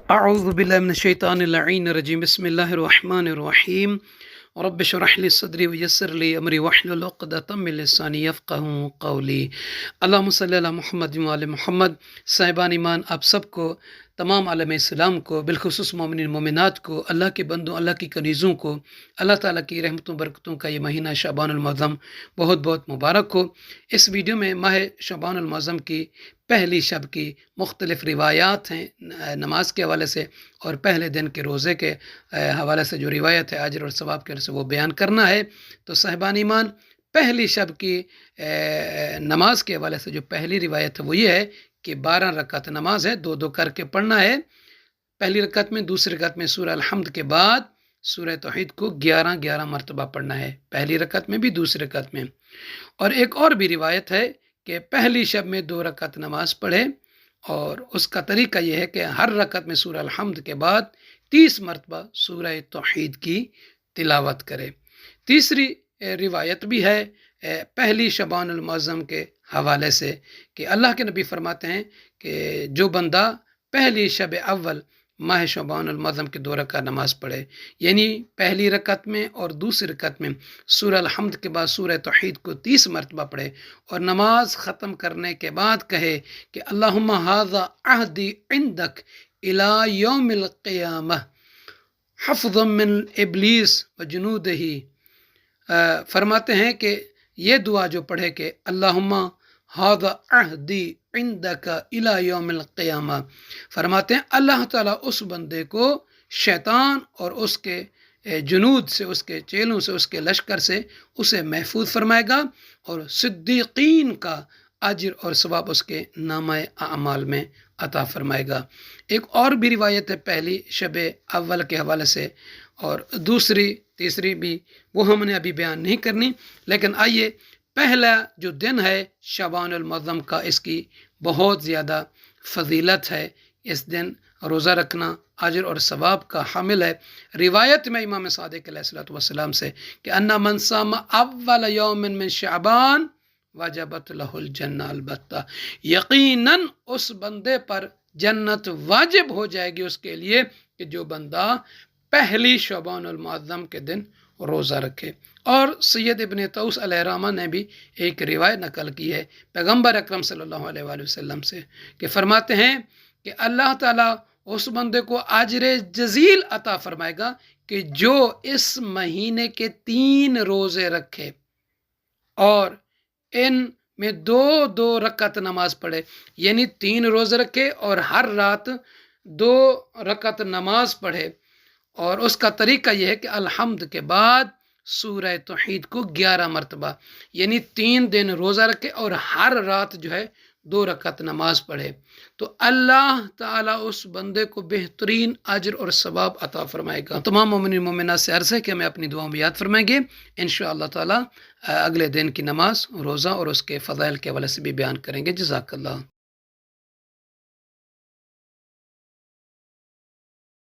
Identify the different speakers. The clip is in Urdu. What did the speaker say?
Speaker 1: اعوذ باللہ من الشیطان اللعین الرجیم بسم اللہ الرحمن الرحیم رب اشرح لی صدری ویسر لی امری واحلل عقدۃ من لسانی یفقہوا قولی۔ اللہم صلی علی محمد وعلی محمد۔ صاحبان ایمان، آپ سب کو، تمام عالم اسلام کو، بالخصوص مومنین مومنات کو، اللہ کے بندوں، اللہ کی کنیزوں کو، اللہ تعالیٰ کی رحمتوں برکتوں کا یہ مہینہ شعبان المعظم بہت بہت مبارک ہو۔ اس ویڈیو میں ماہ شعبان المعظم کی پہلی شب کی مختلف روایات ہیں نماز کے حوالے سے، اور پہلے دن کے روزے کے حوالے سے جو روایت ہے اجر اور ثواب کے حوالے سے وہ بیان کرنا ہے۔ تو صاحبان ایمان، پہلی شب کی نماز کے حوالے سے جو پہلی روایت ہے وہ یہ ہے کہ 12 رکعت نماز ہے، 2 کر کے پڑھنا ہے۔ پہلی رکعت میں، دوسری رکعت میں سورہ الحمد کے بعد سورہ توحید کو 11 مرتبہ پڑھنا ہے، پہلی رکعت میں بھی دوسری رکعت میں۔ اور ایک اور بھی روایت ہے کہ پہلی شب میں 2 رکعت نماز پڑھے، اور اس کا طریقہ یہ ہے کہ ہر رکعت میں سورہ الحمد کے بعد 30 مرتبہ سورہ توحید کی تلاوت کرے۔ تیسری روایت بھی ہے پہلی شعبان المعظم کے حوالے سے کہ اللہ کے نبی فرماتے ہیں کہ جو بندہ پہلی شب اول ماہ شعبان المعظم کے 2 رکعت نماز پڑھے، یعنی پہلی رکعت میں اور دوسری رکعت میں سورہ الحمد کے بعد سورہ توحید کو 30 مرتبہ پڑھے، اور نماز ختم کرنے کے بعد کہے کہ اللہم ھذا عہدی عندک الی یوم القیامہ حفظا من ابلیس و جنودہ، فرماتے ہیں کہ یہ دعا جو پڑھے کہ اللہم ھذا عہدی عندک الی یوم القیامہ، فرماتے ہیں اللہ تعالیٰ اس بندے کو شیطان اور اس کے جنود سے، اس کے چیلوں سے، اس کے لشکر سے اسے محفوظ فرمائے گا، اور صدیقین کا اجر اور ثواب اس کے نامہ اعمال میں عطا فرمائے گا۔ ایک اور بھی روایت ہے پہلی شب اول کے حوالے سے، اور دوسری تیسری بھی وہ ہم نے ابھی بیان نہیں کرنی، لیکن آئیے پہلا جو دن ہے شعبان المعظم کا، اس کی بہت زیادہ فضیلت ہے۔ اس دن روزہ رکھنا اجر اور ثواب کا حامل ہے۔ روایت میں امام صادق علیہ السلام سے کہ ان من صام اول یوم من شعبان وجبت لہ الجنہ، البتہ یقیناً اس بندے پر جنت واجب ہو جائے گی اس کے لیے کہ جو بندہ پہلی شعبان المعظم کے دن روزہ رکھے۔ اور سید ابن طوس علیہ الرحمہ نے بھی ایک روایت نقل کی ہے پیغمبر اکرم صلی اللہ علیہ وآلہ وسلم سے کہ فرماتے ہیں کہ اللہ تعالیٰ اس بندے کو اجر جزیل عطا فرمائے گا کہ جو اس مہینے کے 3 روزے رکھے اور ان میں 2 رکعت نماز پڑھے، یعنی 3 روزے رکھے اور ہر رات 2 رکعت نماز پڑھے، اور اس کا طریقہ یہ ہے کہ الحمد کے بعد سورہ توحید کو 11 مرتبہ، یعنی 3 دن روزہ رکھے اور ہر رات جو ہے 2 رکعت نماز پڑھے، تو اللہ تعالیٰ اس بندے کو بہترین اجر اور ثواب عطا فرمائے گا۔ تمام مومنین مومنات سے عرض ہے کہ ہمیں اپنی دعاؤں میں یاد فرمائیں گے، انشاءاللہ تعالیٰ اگلے دن کی نماز، روزہ اور اس کے فضائل کے حوالے سے بھی بیان کریں گے۔ جزاک اللہ۔